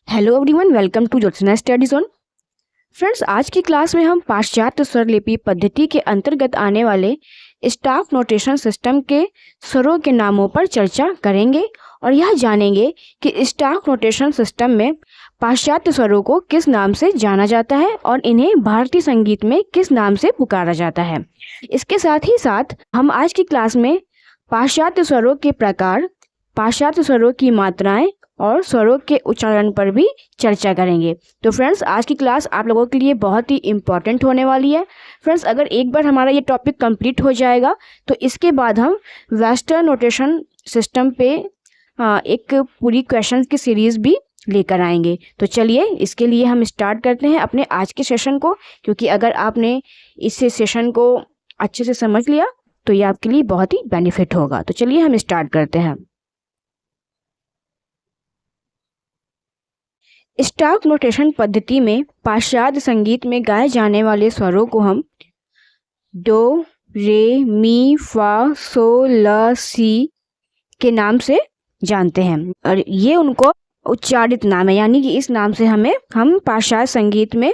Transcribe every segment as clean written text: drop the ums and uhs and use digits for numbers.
Hello everyone, welcome to Jyotsna study zone. Friends, आज की class में हम पाश्चात्य स्वरलिपि पद्धति के अंतर्गत आने वाले स्टाफ नोटेशन सिस्टम के स्वरों के नामों पर चर्चा करेंगे और यह जानेंगे कि स्टाफ नोटेशन सिस्टम में पाश्चात्य स्वरों को किस नाम से जाना जाता है और इन्हें भारतीय संगीत में किस नाम से पुकारा जाता है। इसके साथ ही साथ हम आज की क्लास में पाश्चात्य स्वरों के प्रकार, पाश्चात्य स्वरों की मात्राएं और स्वरों के उच्चारण पर भी चर्चा करेंगे। तो फ्रेंड्स, आज की क्लास आप लोगों के लिए बहुत ही इम्पॉर्टेंट होने वाली है। फ्रेंड्स, अगर एक बार हमारा ये टॉपिक कंप्लीट हो जाएगा तो इसके बाद हम वेस्टर्न नोटेशन सिस्टम पे एक पूरी क्वेश्चन की सीरीज़ भी लेकर आएंगे। तो चलिए इसके लिए हम स्टार्ट करते हैं अपने आज के सेशन को, क्योंकि अगर आपने इस सेशन को अच्छे से समझ लिया तो ये आपके लिए बहुत ही बेनिफिट होगा। तो चलिए हम स्टार्ट करते हैं। स्टाफ नोटेशन पद्धति में पाश्चात्य संगीत में गाए जाने वाले स्वरों को हम डो, रे, मी, फा, सो, ला, सी के नाम से जानते हैं और ये उनको उच्चारित नाम है, यानी कि इस नाम से हम पाश्चात्य संगीत में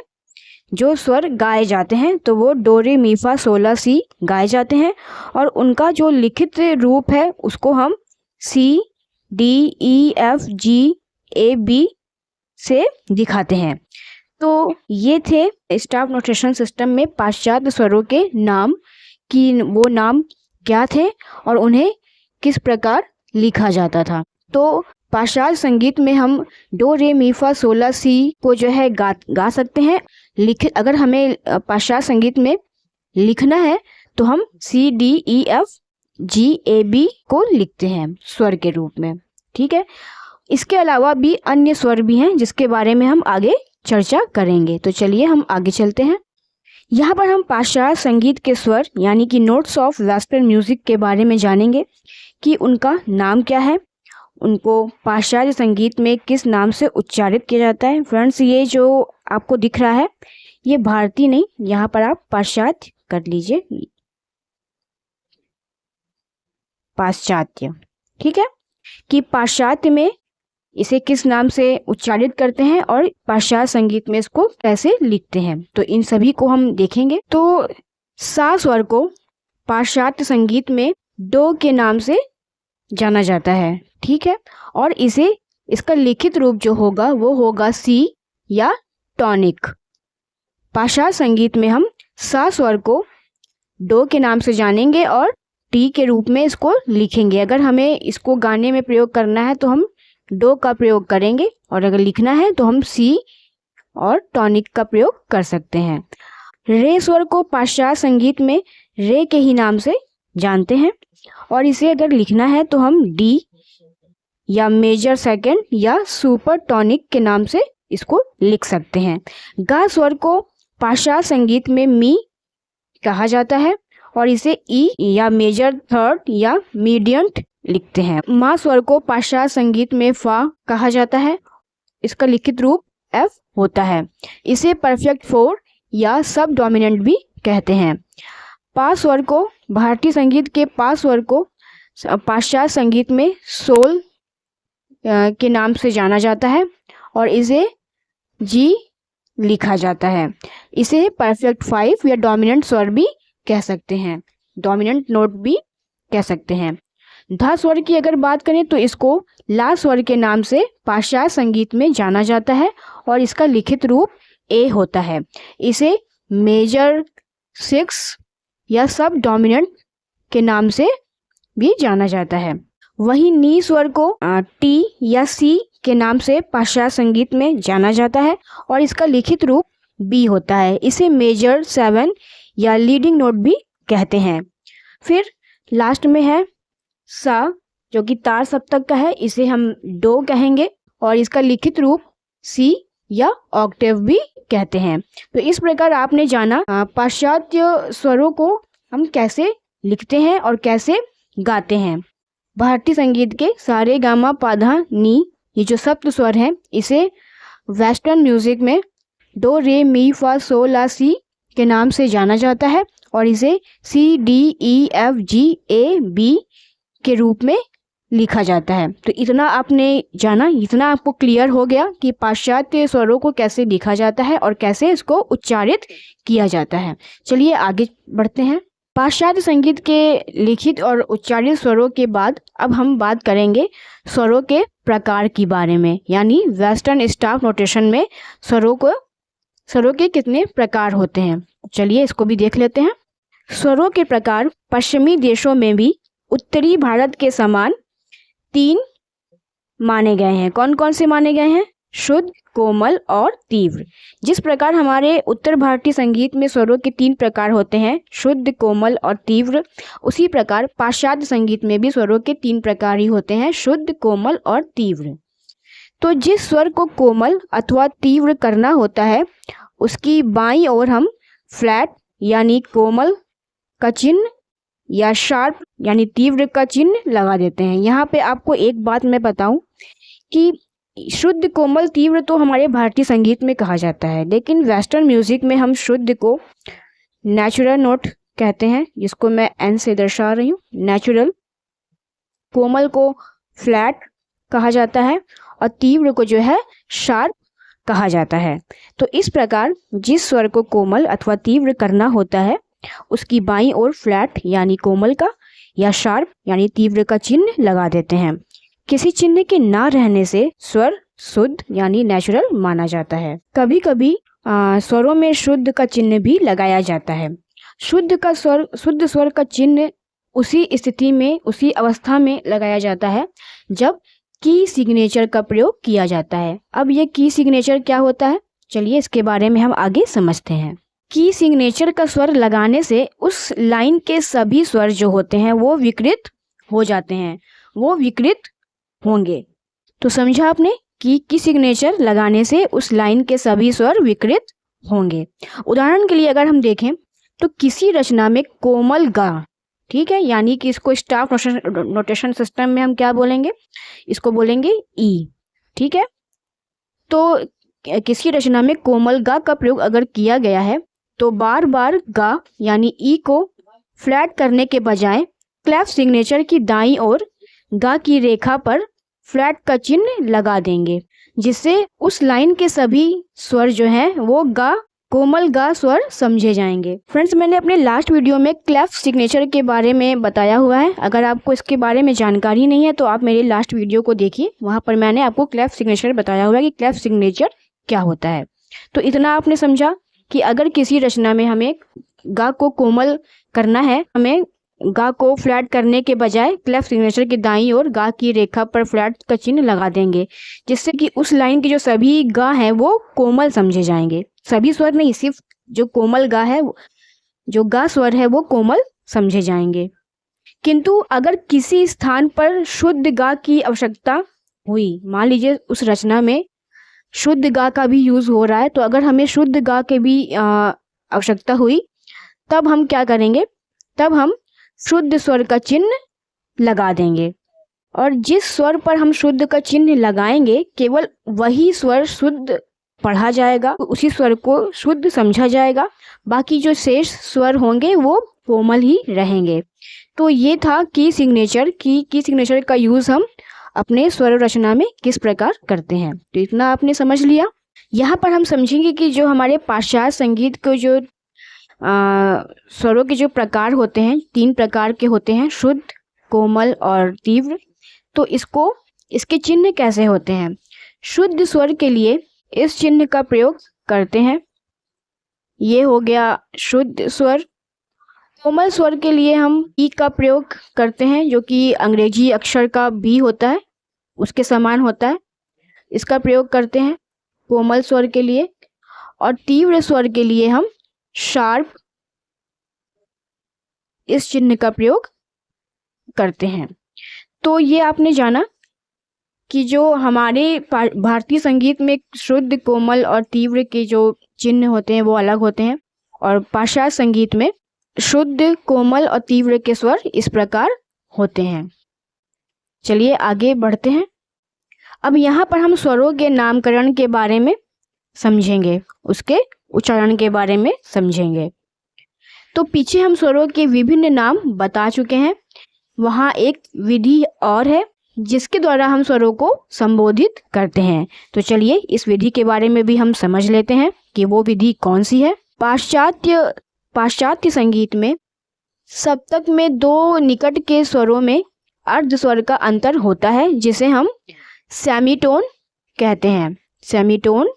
जो स्वर गाए जाते हैं तो वो डो, रे, मी, फा, सो, ला, सी गाए जाते हैं और उनका जो लिखित रूप है उसको हम सी, डी, ई, एफ, जी, ए, बी से दिखाते हैं। तो ये थे स्टाफ नोटेशन सिस्टम में पाश्चात्य स्वरों के नाम, कि वो नाम क्या थे और उन्हें किस प्रकार लिखा जाता था। तो पाश्चात्य संगीत में हम डो, रे, मी, फा, सो, ला, सी को जो है गा सकते हैं। अगर हमें पाश्चात्य संगीत में लिखना है तो हम सी, डी, ई, एफ, जी, ए, बी को लिखते हैं स्वर के रूप में। ठीक है, इसके अलावा भी अन्य स्वर भी हैं जिसके बारे में हम आगे चर्चा करेंगे। तो चलिए हम आगे चलते हैं। यहाँ पर हम पाश्चात्य संगीत के स्वर यानी कि नोट्स ऑफ वेस्टर्न म्यूजिक के बारे में जानेंगे कि उनका नाम क्या है, उनको पाश्चात्य संगीत में किस नाम से उच्चारित किया जाता है। फ्रेंड्स, ये जो आपको दिख रहा है ये भारतीय नहीं, यहाँ पर आप पाश्चात्य कर लीजिए, पाश्चात्य। ठीक है, कि पाश्चात्य में इसे किस नाम से उच्चारित करते हैं और पाश्चात्य संगीत में इसको कैसे लिखते हैं, तो इन सभी को हम देखेंगे। तो सा स्वर को पाश्चात्य संगीत में डो के नाम से जाना जाता है। ठीक है, और इसका लिखित रूप जो होगा वो होगा सी या टॉनिक। पाश्चात्य संगीत में हम सा स्वर को डो के नाम से जानेंगे और टी के रूप में इसको लिखेंगे। अगर हमें इसको गाने में प्रयोग करना है तो हम डो का प्रयोग करेंगे और अगर लिखना है तो हम सी और टॉनिक का प्रयोग कर सकते हैं। रे स्वर को पाश्चात्य संगीत में रे के ही नाम से जानते हैं और इसे अगर लिखना है तो हम डी या मेजर सेकंड या सुपर टॉनिक के नाम से इसको लिख सकते हैं। गा स्वर को पाश्चात्य संगीत में मी कहा जाता है और इसे ई या मेजर थर्ड या मीडियंट लिखते हैं। मा स्वर को पाश्चात्य संगीत में फा कहा जाता है, इसका लिखित रूप एफ होता है, इसे परफेक्ट फोर या सब डोमिनेंट भी कहते हैं। पा स्वर को भारतीय संगीत के पा स्वर को पाश्चात्य संगीत में सोल के नाम से जाना जाता है और इसे जी लिखा जाता है, इसे परफेक्ट फाइव या डोमिनेंट स्वर भी कह सकते हैं, डोमिनेंट नोट भी कह सकते हैं। धा स्वर की अगर बात करें तो इसको ला स्वर के नाम से पाश्चात्य संगीत में जाना जाता है और इसका लिखित रूप ए होता है, इसे मेजर सिक्स या सब डोमिनेंट के नाम से भी जाना जाता है। वहीं नी स्वर को टी या सी के नाम से पाश्चात्य संगीत में जाना जाता है और इसका लिखित रूप बी होता है, इसे मेजर सेवन या लीडिंग नोट भी कहते हैं। फिर लास्ट में है सा, जो कि तार सप्तक का है, इसे हम डो कहेंगे और इसका लिखित रूप सी या ऑक्टेव भी कहते हैं। तो इस प्रकार आपने जाना पाश्चात्य स्वरों को हम कैसे लिखते हैं और कैसे गाते हैं। भारतीय संगीत के सारे गामा पाधा नी, ये जो सप्त स्वर हैं, इसे वेस्टर्न म्यूजिक में डो, रे, मी, फा, सो, ला, सी के नाम से जाना जाता है और इसे सी, डी, ई, एफ, जी, ए, बी के रूप में लिखा जाता है। तो इतना आपने जाना, इतना आपको क्लियर हो गया कि पाश्चात्य स्वरों को कैसे लिखा जाता है और कैसे इसको उच्चारित किया जाता है। चलिए आगे बढ़ते हैं। पाश्चात्य संगीत के लिखित और उच्चारित स्वरों के बाद अब हम बात करेंगे स्वरों के प्रकार के बारे में, यानी वेस्टर्न स्टाफ नोटेशन में स्वरों के कितने प्रकार होते हैं। चलिए इसको भी देख लेते हैं। स्वरों के प्रकार पश्चिमी देशों में भी उत्तरी भारत के समान 3 माने गए हैं। कौन कौन से माने गए हैं? शुद्ध, कोमल और तीव्र। जिस प्रकार हमारे उत्तर भारतीय संगीत में स्वरों के 3 प्रकार होते हैं, शुद्ध, कोमल और तीव्र, उसी प्रकार पाश्चात्य संगीत में भी स्वरों के 3 प्रकार ही होते हैं, शुद्ध, कोमल और तीव्र। तो जिस स्वर को कोमल अथवा तीव्र करना होता है उसकी बाईं ओर हम फ्लैट यानी कोमल का चिन्ह या शार्प यानी तीव्र का चिन्ह लगा देते हैं। यहाँ पे आपको एक बात मैं बताऊं कि शुद्ध, कोमल, तीव्र तो हमारे भारतीय संगीत में कहा जाता है, लेकिन वेस्टर्न म्यूजिक में हम शुद्ध को नेचुरल नोट कहते हैं, जिसको मैं एन से दर्शा रही हूँ, नेचुरल। कोमल को फ्लैट कहा जाता है और तीव्र को जो है शार्प कहा जाता है। तो इस प्रकार जिस स्वर को कोमल अथवा तीव्र करना होता है उसकी बाईं ओर फ्लैट यानी कोमल का या शार्प यानी तीव्र का चिन्ह लगा देते हैं। किसी चिन्ह के ना रहने से स्वर शुद्ध यानी नेचुरल माना जाता है। कभी कभी स्वरों में शुद्ध का चिन्ह भी लगाया जाता है। शुद्ध स्वर का चिन्ह उसी स्थिति में, उसी अवस्था में लगाया जाता है जब की सिग्नेचर का प्रयोग किया जाता है। अब ये की सिग्नेचर क्या होता है, चलिए इसके बारे में हम आगे समझते हैं। की सिग्नेचर का स्वर लगाने से उस लाइन के सभी स्वर जो होते हैं वो विकृत हो जाते हैं, वो विकृत होंगे। तो समझा आपने कि की सिग्नेचर लगाने से उस लाइन के सभी स्वर विकृत होंगे। उदाहरण के लिए अगर हम देखें तो किसी रचना में कोमल गा, ठीक है, यानी कि इसको स्टाफ नोटेशन सिस्टम में हम क्या बोलेंगे, इसको बोलेंगे ई, ठीक है। तो किसी रचना में कोमल गा का प्रयोग अगर किया गया है तो बार बार गा यानी ई को फ्लैट करने के बजाय क्लेफ सिग्नेचर की दाईं ओर गा की रेखा पर फ्लैट का चिन्ह लगा देंगे, जिससे उस लाइन के सभी स्वर जो हैं वो गा, कोमल गा स्वर समझे जाएंगे। फ्रेंड्स, मैंने अपने लास्ट वीडियो में क्लेफ सिग्नेचर के बारे में बताया हुआ है। अगर आपको इसके बारे में जानकारी नहीं है तो आप मेरे लास्ट वीडियो को देखिए, वहाँ पर मैंने आपको क्लेफ सिग्नेचर बताया हुआ है कि क्लेफ सिग्नेचर क्या होता है। तो इतना आपने समझा कि अगर किसी रचना में हमें गा को कोमल करना है, हमें गा को फ्लैट करने के बजाय क्लेफ सिग्नेचर की दाईं ओर गा की रेखा पर फ्लैट का चिन्ह लगा देंगे, जिससे कि उस लाइन के जो सभी गा हैं वो कोमल समझे जाएंगे। सभी स्वर नहीं, सिर्फ जो कोमल गा है, जो गा स्वर है वो कोमल समझे जाएंगे। किंतु अगर किसी स्थान पर शुद्ध गा की आवश्यकता हुई, मान लीजिए उस रचना में शुद्ध गा का भी यूज हो रहा है, तो अगर हमें शुद्ध गा के भी आवश्यकता हुई तब हम क्या करेंगे, तब हम शुद्ध स्वर का चिन्ह लगा देंगे। और जिस स्वर पर हम शुद्ध का चिन्ह लगाएंगे केवल वही स्वर शुद्ध पढ़ा जाएगा, उसी स्वर को शुद्ध समझा जाएगा, बाकी जो शेष स्वर होंगे वो कोमल ही रहेंगे। तो ये था की सिग्नेचर। की सिग्नेचर का यूज हम अपने स्वर रचना में किस प्रकार करते हैं। तो इतना आपने समझ लिया। यहाँ पर हम समझेंगे कि जो हमारे पाश्चात्य संगीत के जो स्वरों के जो प्रकार होते हैं, 3 प्रकार के होते हैं, शुद्ध, कोमल और तीव्र। तो इसके चिन्ह कैसे होते हैं। शुद्ध स्वर के लिए इस चिन्ह का प्रयोग करते हैं, ये हो गया शुद्ध स्वर। कोमल स्वर के लिए हम ई का प्रयोग करते हैं, जो कि अंग्रेजी अक्षर का बी होता है, उसके समान होता है, इसका प्रयोग करते हैं कोमल स्वर के लिए। और तीव्र स्वर के लिए हम शार्प इस चिन्ह का प्रयोग करते हैं। तो ये आपने जाना कि जो हमारे भारतीय संगीत में शुद्ध, कोमल और तीव्र के जो चिन्ह होते हैं वो अलग होते हैं, और पाश्चात्य संगीत में शुद्ध, कोमल और तीव्र के स्वर इस प्रकार होते हैं। चलिए आगे बढ़ते हैं। अब यहाँ पर हम स्वरों के नामकरण के बारे में समझेंगे, उसके उच्चारण के बारे में समझेंगे। तो पीछे हम स्वरों के विभिन्न नाम बता चुके हैं, वहाँ एक विधि और है जिसके द्वारा हम स्वरों को संबोधित करते हैं। तो चलिए इस विधि के बारे में भी हम समझ लेते हैं कि वो विधि कौन सी है। पाश्चात्य संगीत में सप्तक में दो निकट के स्वरों में अर्ध स्वर का अंतर होता है, जिसे हम सेमीटोन कहते हैं। सेमीटोन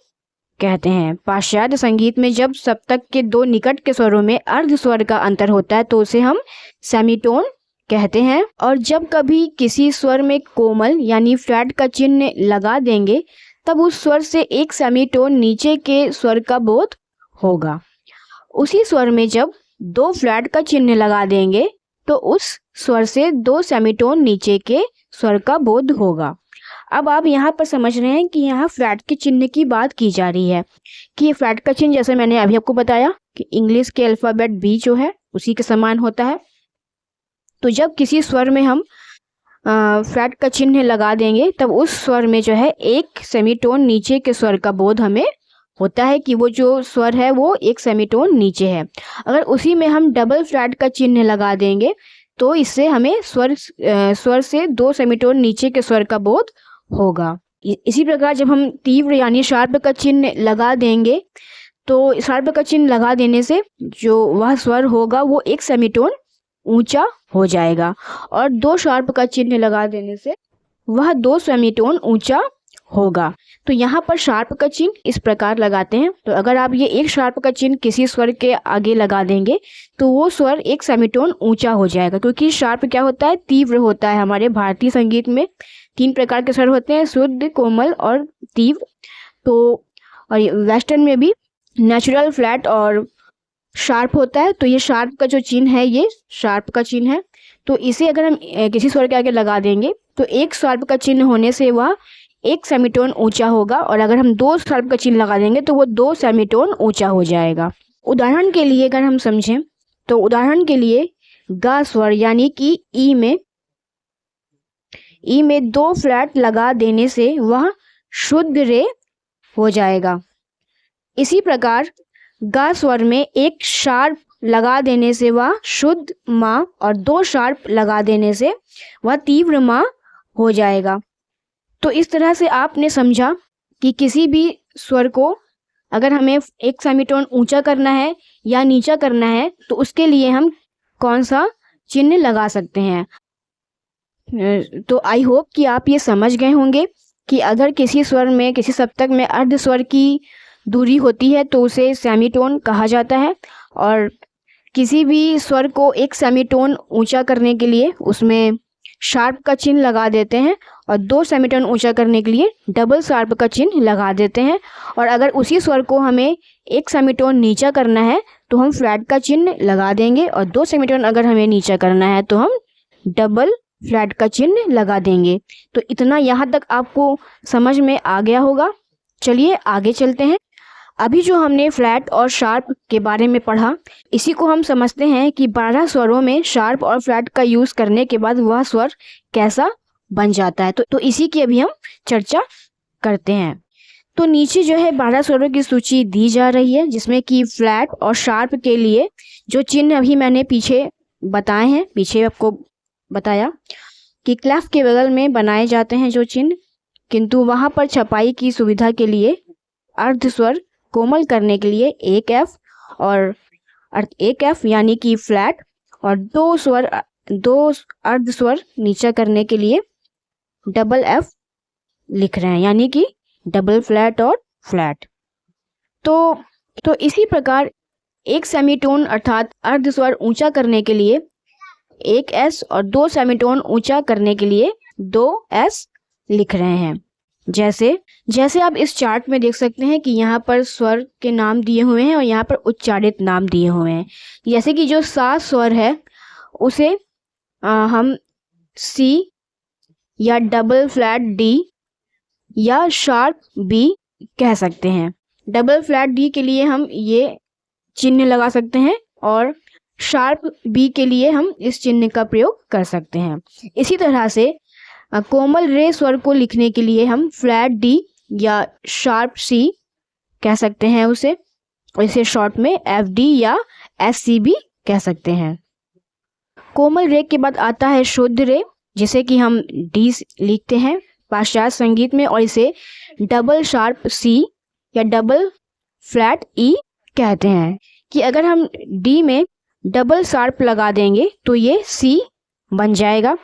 कहते हैं। पाश्चात्य संगीत में जब सप्तक के दो निकट के स्वरों में अर्ध स्वर का अंतर होता है तो उसे हम सेमीटोन कहते हैं। और जब कभी किसी स्वर में कोमल यानी फ्लैट का चिन्ह लगा देंगे तब उस स्वर से एक सेमीटोन नीचे के स्वर का बोध होगा। उसी स्वर में जब दो फ्लैट का चिन्ह लगा देंगे तो उस स्वर से दो सेमीटोन नीचे के स्वर का बोध होगा। अब आप यहाँ पर समझ रहे हैं कि यहाँ फ्लैट के चिन्ह की बात की जा रही है कि ये फ्लैट का चिन्ह, जैसे मैंने अभी आपको बताया कि इंग्लिश के अल्फ़ाबेट बी जो है उसी के समान होता है। तो जब किसी स्वर में हम फ्लैट का चिन्ह लगा देंगे तब उस स्वर में जो है एक सेमीटोन नीचे के स्वर का बोध हमें होता है कि वो जो स्वर है वो एक सेमीटोन नीचे है। अगर उसी में हम डबल फ्लैट का चिन्ह लगा देंगे तो इससे हमें स्वर से दो सेमीटोन नीचे के स्वर का बोध होगा। इसी प्रकार जब हम तीव्र यानी शार्प का चिन्ह लगा देंगे तो शार्प का चिन्ह लगा देने से जो वह स्वर होगा वो एक सेमीटोन ऊंचा हो जाएगा, और दो शार्प का चिन्ह लगा देने से वह दो सेमीटोन ऊंचा होगा। तो यहाँ पर शार्प का चिन्ह इस प्रकार लगाते हैं। तो अगर आप ये एक शार्प का चिन्ह किसी स्वर के आगे लगा देंगे तो वो स्वर एक सेमीटोन ऊंचा हो जाएगा, क्योंकि शार्प क्या होता है, तीव्र होता है। हमारे भारतीय संगीत में 3 प्रकार के स्वर होते हैं, शुद्ध, कोमल और तीव्र। तो और वेस्टर्न में भी नेचुरल, फ्लैट और शार्प होता है। तो ये शार्प का जो चिन्ह है ये शार्प का चिन्ह है। तो इसे अगर हम किसी स्वर के आगे लगा देंगे तो एक शार्प का चिन्ह होने से वह एक सेमीटोन ऊंचा होगा, और अगर हम दो शार्प का चिन्ह लगा देंगे तो वो दो सेमीटोन ऊंचा हो जाएगा। उदाहरण के लिए अगर हम समझें तो उदाहरण के लिए गा स्वर यानी कि ई में दो फ्लैट लगा देने से वह शुद्ध रे हो जाएगा। इसी प्रकार गा स्वर में एक शार्प लगा देने से वह शुद्ध माँ, और दो शार्प लगा देने से वह तीव्र माँ हो जाएगा। तो इस तरह से आपने समझा कि किसी भी स्वर को अगर हमें एक सेमीटोन ऊंचा करना है या नीचा करना है तो उसके लिए हम कौन सा चिन्ह लगा सकते हैं। तो आई होप कि आप ये समझ गए होंगे कि अगर किसी स्वर में, किसी सप्तक में अर्ध स्वर की दूरी होती है तो उसे सेमीटोन कहा जाता है, और किसी भी स्वर को एक सेमीटोन ऊंचा करने के लिए उसमें शार्प का चिन्ह लगा देते हैं, और दो सेमीटोन ऊंचा करने के लिए डबल शार्प का चिन्ह लगा देते हैं। और अगर उसी स्वर को हमें एक सेमीटोन नीचा करना है तो हम फ्लैट का चिन्ह लगा देंगे, और दो सेमीटोन अगर हमें नीचा करना है तो हम डबल फ्लैट का चिन्ह लगा देंगे। तो इतना यहाँ तक आपको समझ में आ गया होगा। चलिए आगे चलते हैं। अभी जो हमने फ्लैट और शार्प के बारे में पढ़ा, इसी को हम समझते हैं कि 12 स्वरों में शार्प और फ्लैट का यूज़ करने के बाद वह स्वर कैसा बन जाता है। तो इसी की अभी हम चर्चा करते हैं। तो नीचे जो है 12 स्वरों की सूची दी जा रही है, जिसमें कि फ्लैट और शार्प के लिए जो चिन्ह अभी मैंने पीछे बताए हैं, पीछे आपको बताया कि क्लेफ के बगल में बनाए जाते हैं जो चिन्ह, किंतु वहाँ पर छपाई की सुविधा के लिए अर्ध स्वर कोमल करने के लिए एक एफ और एक एफ यानी कि फ्लैट, और दो अर्ध स्वर नीचा करने के लिए डबल एफ लिख रहे हैं, यानी कि डबल फ्लैट और फ्लैट। तो इसी प्रकार एक सेमीटोन अर्थात अर्ध स्वर ऊंचा करने के लिए एक एस और दो सेमीटोन ऊंचा करने के लिए दो एस लिख रहे हैं। जैसे आप इस चार्ट में देख सकते हैं कि यहाँ पर स्वर के नाम दिए हुए हैं और यहाँ पर उच्चारित नाम दिए हुए हैं। जैसे कि जो सा स्वर है उसे हम सी या डबल फ्लैट डी या शार्प बी कह सकते हैं। डबल फ्लैट डी के लिए हम ये चिन्ह लगा सकते हैं और शार्प बी के लिए हम इस चिन्ह का प्रयोग कर सकते हैं। इसी तरह से कोमल रे स्वर को लिखने के लिए हम फ्लैट डी या शार्प सी कह सकते हैं उसे, और इसे शॉर्ट में एफ डी या एस सी भी कह सकते हैं। कोमल रे के बाद आता है शुद्ध रे, जिसे कि हम डी लिखते हैं पाश्चात्य संगीत में, और इसे डबल शार्प सी या डबल फ्लैट ई कहते हैं। कि अगर हम डी में डबल शार्प लगा देंगे तो ये सी बन जाएगा,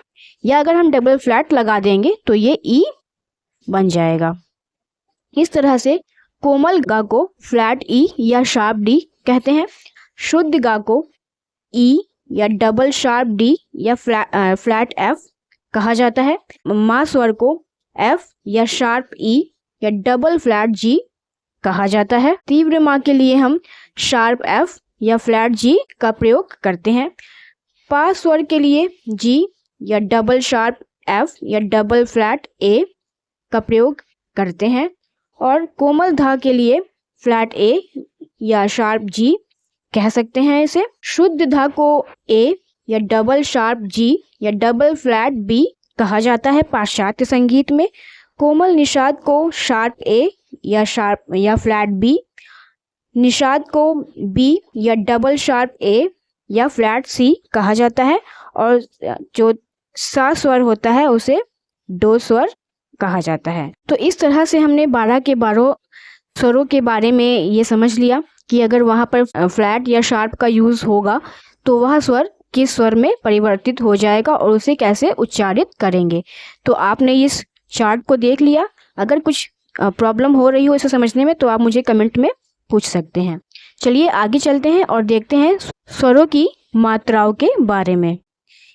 या अगर हम डबल फ्लैट लगा देंगे तो ये ई बन जाएगा। इस तरह से कोमल गा को फ्लैट ई या शार्प डी कहते हैं, शुद्ध गा को ई या डबल शार्प डी या फ्लैट एफ कहा जाता है। मा स्वर को एफ या शार्प ई या डबल फ्लैट जी कहा जाता है। तीव्र मा के लिए हम शार्प एफ या फ्लैट जी का प्रयोग करते हैं। पा स्वर के लिए जी या डबल शार्प एफ या डबल फ्लैट ए का प्रयोग करते हैं, और कोमल धा के लिए फ्लैट ए या शार्प जी कह सकते हैं इसे। शुद्ध धा को ए या डबल शार्प जी या डबल फ्लैट बी कहा जाता है पाश्चात्य संगीत में। कोमल निषाद को शार्प ए या फ्लैट बी, निषाद को बी या डबल शार्प ए या फ्लैट सी कहा जाता है, और जो सा स्वर होता है उसे डो स्वर कहा जाता है। तो इस तरह से हमने 12 के 12 स्वरों के बारे में ये समझ लिया कि अगर वहाँ पर फ्लैट या शार्प का यूज़ होगा तो वह स्वर किस स्वर में परिवर्तित हो जाएगा और उसे कैसे उच्चारित करेंगे। तो आपने इस चार्ट को देख लिया। अगर कुछ प्रॉब्लम हो रही हो इसे समझने में तो आप मुझे कमेंट में पूछ सकते हैं। चलिए आगे चलते हैं और देखते हैं स्वरों की मात्राओं के बारे में।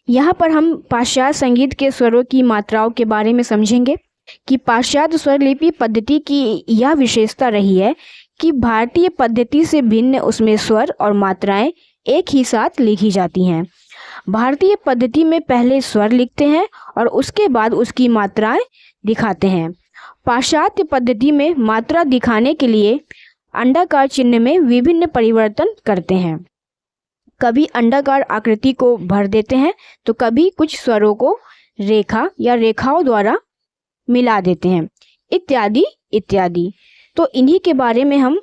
यहाँ पर हम पाश्चात्य संगीत के स्वरों की मात्राओं के बारे में समझेंगे कि पाश्चात्य स्वर लिपि पद्धति की यह विशेषता रही है कि भारतीय पद्धति से भिन्न उसमें स्वर और मात्राएं एक ही साथ लिखी जाती हैं। भारतीय पद्धति में पहले स्वर लिखते हैं और उसके बाद उसकी मात्राएं दिखाते हैं। पाश्चात्य पद्धति में मात्रा दिखाने के लिए अंडाकार चिन्ह में विभिन्न परिवर्तन करते हैं। कभी अंडाकार आकृति को भर देते हैं तो कभी कुछ स्वरों को रेखा या रेखाओं द्वारा मिला देते हैं, इत्यादि इत्यादि। तो इन्हीं के बारे में हम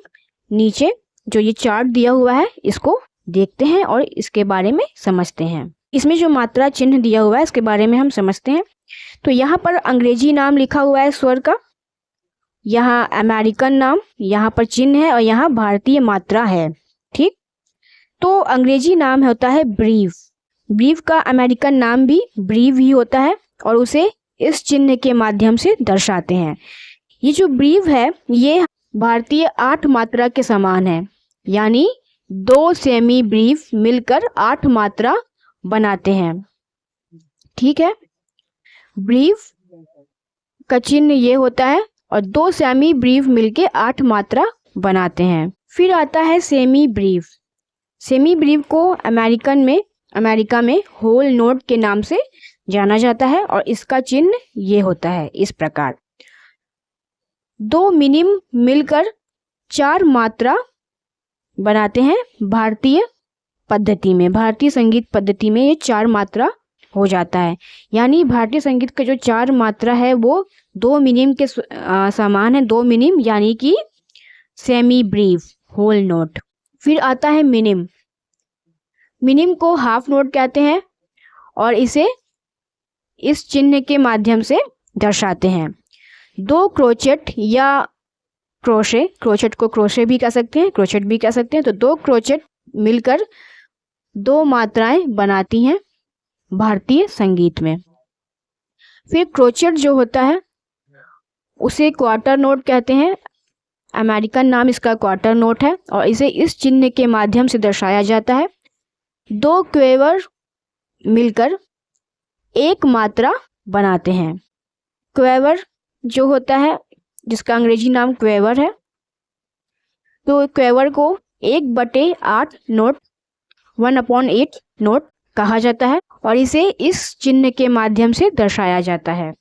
नीचे जो ये चार्ट दिया हुआ है इसको देखते हैं और इसके बारे में समझते हैं। इसमें जो मात्रा चिन्ह दिया हुआ है इसके बारे में हम समझते हैं। तो यहाँ पर अंग्रेजी नाम लिखा हुआ है स्वर का, यहाँ अमेरिकन नाम, यहाँ पर चिन्ह है और यहाँ भारतीय मात्रा है। ठीक, तो अंग्रेजी नाम होता है ब्रीव। ब्रीव का अमेरिकन नाम भी ब्रीव ही होता है और उसे इस चिन्ह के माध्यम से दर्शाते हैं। ये जो ब्रीव है ये भारतीय 8 मात्रा के समान है, यानी 2 सेमी ब्रीव मिलकर 8 मात्रा बनाते हैं। ठीक है, ब्रीव का चिन्ह ये होता है और 2 सेमी ब्रीव मिलके 8 मात्रा बनाते हैं। फिर आता है सेमी ब्रीव। सेमी ब्रीव को अमेरिका में होल नोट के नाम से जाना जाता है और इसका चिन्ह ये होता है इस प्रकार। 2 मिनिम मिलकर 4 मात्रा बनाते हैं भारतीय पद्धति में। भारतीय संगीत पद्धति में ये 4 मात्रा हो जाता है, यानी भारतीय संगीत का जो 4 मात्रा है वो 2 मिनिम के समान है। 2 मिनिम यानी कि सेमी ब्रीव होल नोट। फिर आता है मिनिम। मिनिम को हाफ नोट कहते हैं और इसे इस चिन्ह के माध्यम से दर्शाते हैं। 2 क्रोचेट या क्रोचेट को क्रोशे भी कह सकते हैं, क्रोचेट भी कह सकते हैं। तो 2 क्रोचेट मिलकर 2 मात्राएं बनाती हैं भारतीय संगीत में। फिर क्रोचेट जो होता है उसे क्वार्टर नोट कहते हैं। अमेरिकन नाम इसका क्वार्टर नोट है और इसे इस चिन्ह के माध्यम से दर्शाया जाता है। 2 क्वेवर मिलकर 1 मात्रा बनाते हैं। क्वेवर जो होता है जिसका अंग्रेजी नाम क्वेवर है, तो क्वेवर को 1/8 नोट 1/8 नोट कहा जाता है और इसे इस चिन्ह के माध्यम से दर्शाया जाता है।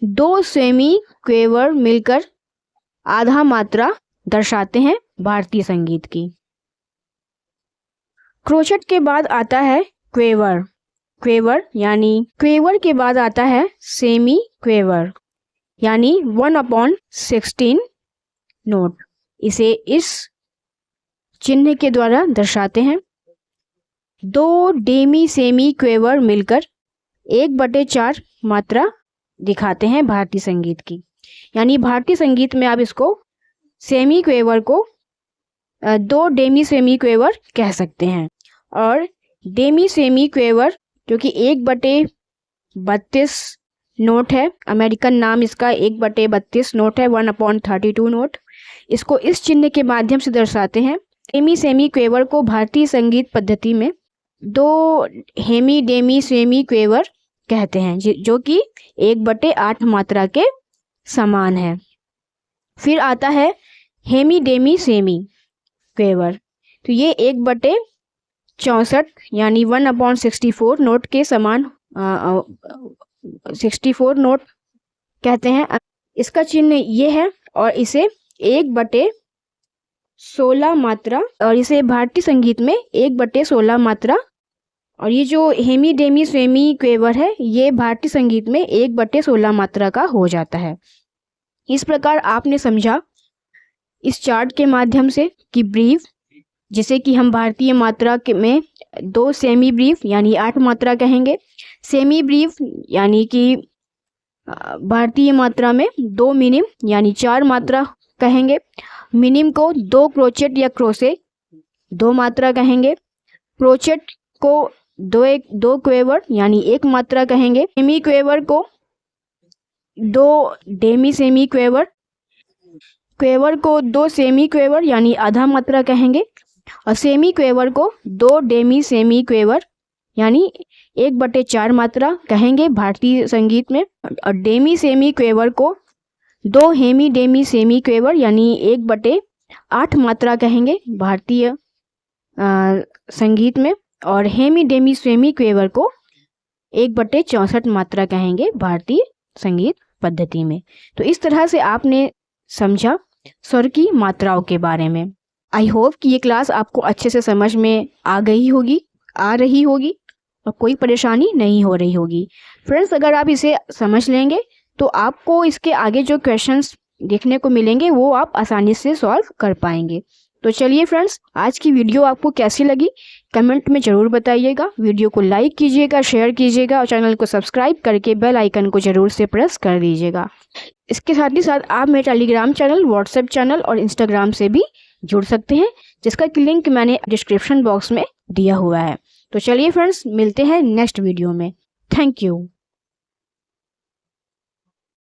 2 सेमी क्वेवर मिलकर आधा मात्रा दर्शाते हैं भारतीय संगीत की। क्रोचेट के बाद आता है क्वेवर। क्वेवर के बाद आता है सेमी क्वेवर यानी 1/16 नोट। इसे इस चिन्ह के द्वारा दर्शाते हैं। 2 डेमी सेमी क्वेवर मिलकर 1/4 मात्रा दिखाते हैं भारतीय संगीत की। यानी भारतीय संगीत में आप इसको सेमी क्वेवर को 2 डेमी सेमी क्वेवर कह सकते हैं। और डेमी सेमी क्वेवर जो कि 1/32 नोट है, अमेरिकन नाम इसका 1/32 नोट है, 1/32 नोट, इसको इस चिन्ह के माध्यम से दर्शाते हैं। डेमी सेमी क्वेवर को भारतीय संगीत पद्धति में 2 हेमी डेमी सेमी क्वेवर कहते हैं, जो कि 1/8 मात्रा के समान है। फिर आता है हेमी डेमी सेमी क्वेवर, तो ये 1/64 यानी 1/64 नोट के समान 64 नोट कहते हैं। इसका चिन्ह ये है और इसे 1/16 मात्रा, और इसे भारतीय संगीत में 1/16 मात्रा, और ये जो हेमी डेमी सेमी क्वेवर है ये भारतीय संगीत में 1/16 मात्रा का हो जाता है। इस प्रकार आपने समझा इस चार्ट के माध्यम से कि ब्रीफ, जिसे कि हम भारतीय मात्रा में 2 सेमी ब्रीफ यानी 8 मात्रा कहेंगे, सेमी ब्रीफ यानी कि भारतीय मात्रा में 2 मिनिम यानी 4 मात्रा कहेंगे, मिनिम को 2 क्रोचेट या क्रोसे 2 मात्रा कहेंगे, क्रोचेट को 2 क्वेवर यानी 1 मात्रा कहेंगे, सेमी क्वेवर को 2 डेमी सेमी क्वेवर, क्वेवर को 2 सेमी क्वेवर यानी आधा मात्रा कहेंगे, और सेमी क्वेवर को 2 डेमी सेमी क्वेवर यानी 1/4 मात्रा कहेंगे भारतीय संगीत में, और डेमी सेमी क्वेवर को 2 हेमी डेमी सेमी क्वेवर यानी 1/8 मात्रा कहेंगे भारतीय संगीत में, और हेमी डेमी सेमी क्वेवर को 1/64 मात्रा कहेंगे भारतीय संगीत पद्धति में। तो इस तरह से आपने समझा स्वर की मात्राओं के बारे में। आई होप कि ये क्लास आपको अच्छे से समझ में आ रही होगी और कोई परेशानी नहीं हो रही होगी। फ्रेंड्स, अगर आप इसे समझ लेंगे तो आपको इसके आगे जो क्वेश्चंस देखने को मिलेंगे वो आप आसानी से सॉल्व कर पाएंगे। तो चलिए फ्रेंड्स, आज की वीडियो आपको कैसी लगी कमेंट में ज़रूर बताइएगा। वीडियो को लाइक कीजिएगा, शेयर कीजिएगा और चैनल को सब्सक्राइब करके बेल आइकन को ज़रूर से प्रेस कर दीजिएगा। इसके साथ ही साथ आप मेरे टेलीग्राम चैनल, व्हाट्सएप चैनल और इंस्टाग्राम से भी जुड़ सकते हैं, जिसका लिंक मैंने डिस्क्रिप्शन बॉक्स में दिया हुआ है। तो चलिए फ्रेंड्स, मिलते हैं नेक्स्ट वीडियो में। Thank you.